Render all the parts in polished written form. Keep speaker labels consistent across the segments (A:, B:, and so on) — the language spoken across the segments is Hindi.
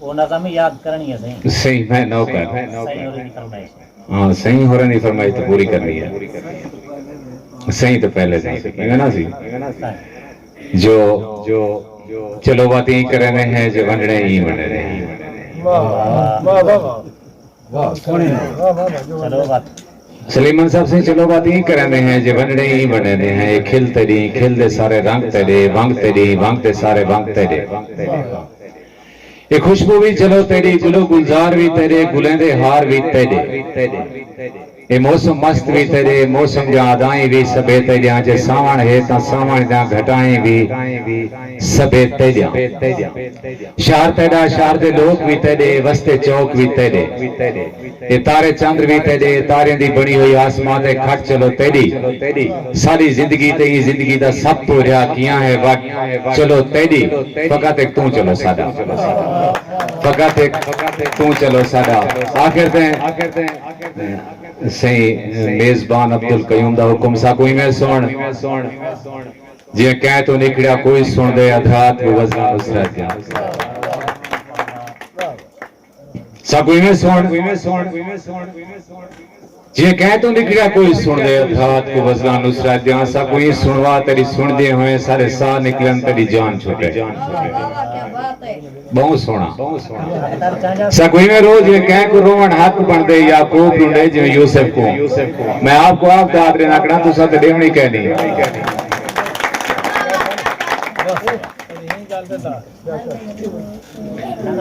A: वो नज़म याद करनी है सही
B: सही मैं नौकर
A: सही और नहीं फरमाइश
B: हाँ सही हो रहा नहीं फरमाई तो पूरी करनी है सही तो पहले नहीं है ना सी जो जो चलो बात ही कर रहे हैं जो बनने ही बने रहे
A: चलो बात
B: सलीमन साहब से चलो बात ही कर रहे हैं जो बनने ही बने रहे हैं खिलते सारे रंग तेरे वांगते सारे वांग तेरे ये खुशबू भी चलो तेरी गुलो गुलजार भी तेरे गुलेंदे हार भी तेरे ये मौसम मस्त भी तेरे मौसम जा अदाएं भी सबे तेरे जे सावण है ता सावण जा घटाएं भी सबे तेरे शहर तेरा शहर दे लोग भी तेरे वस्ते चौक भी तेरे ये तारे चंद्र भी तेरे तारे दी बनी हुई आसमान दे खट चलो तेरी सारी जिंदगी ते ये जिंदगी दा सब तो रहा किया है वक्त चलो तेरी फकत एक तू चलो सादा फकत एक तू चलो सादा आखिर ते सही मेजबान अब्दुल कयूम दा हुक्म सा कोई में सुन जे कह तो निकलिया कोई सुन दे अधात वो वज़न नुसरत या सा कोई में सुन जे कह तो निकलिया कोई सुन दे अधात को वज़न नुसरत या सा कोई सुनवा तेरी सुन दे हुए सारे साह निकलन तेरी जान छूटे बहुत सोना सकोई में रोज कह को रोवन हक बन दे याकूब ढूंढे जो यूसुफ को मैं आपको आप दाद रे नकड़ा तो सब देवनी कहनी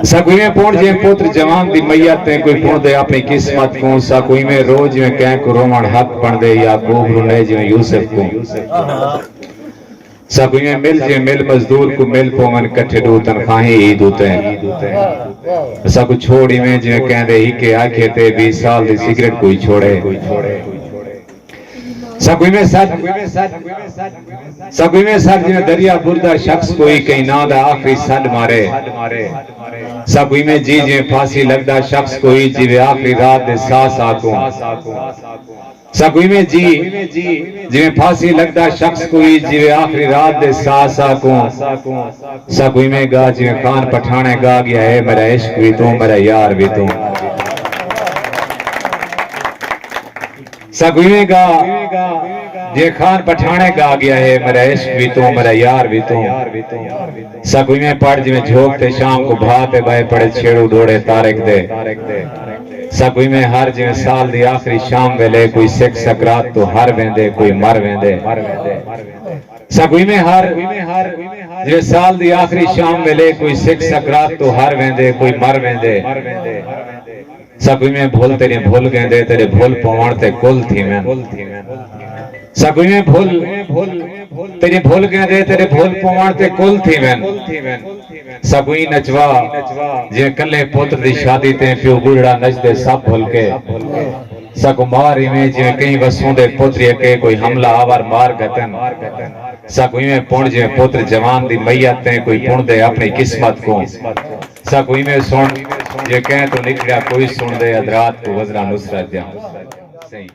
B: सकोई में पोण जे पुत्र जवान दी मैयत ते कोई पोण दे अपनी किस्मत को सकोई में रोज में कह को रोवन हक बन दे याकूब ढूंढे जो यूसुफ को सब में मिल मजदूर को मिल पोवन कट्ठे दो तनख्वाहें ही दूते हैं सब छोड़ी में जो कहते ही के आखे ते 20 साल दी सिगरेट कोई छोड़े सकुई में सर जो दरिया बुरदा शख्स कोई कहीं ना दा आखिरी सद मारे सकुई में जी जे फांसी लगदा शख्स कोई जीवे आखिरी रात दे सांस आको सकुई में जी जिवे फांसी लगदा शख्स कोई जिवे आखिरी रात दे सांस आको सकुई में गा जिवे खान पठाने गा गया है मेरा इश्क भी तू मेरा यार भी तू सकुई में गा जे खान पठाने गा गया है मेरा इश्क भी तू मेरा यार भी तू सकुई में पढ़ जिवे झोंकते शाम को भाते बाए पड़े छेड़ू दौड़े तारक दे सकुई में हर जिवे साल दी आखिरी शाम वेले कोई सिख सकरात तो हर वेंदे कोई मर वेंदे सकुई में हर जिवे साल दी आखिरी शाम वेले कोई सिख सकरात तो हर वेंदे कोई मर वेंदे सकुई में भूल तेरे भूल गेंदे तेरे भूल पवण ते कुल थी मैं सकुई में भूल तेरे भूल गेंदे तेरे भूल पवण ते कुल थी मैं सकुई नचवा जे कले पुत्र दी शादी ते प्यो बुढ़ा नचदे सब भूल के सकुमार में जे कई वसों दे पुत्र के कोई हमला आवर मार गतन सकुई में पुण जे पुत्र जवान दी मैयत ते कोई पुण दे अपनी किस्मत को सकुई में सुन जे कह तो निकलिया कोई सुन दे अदरात को वज़रा नुसरत जा सही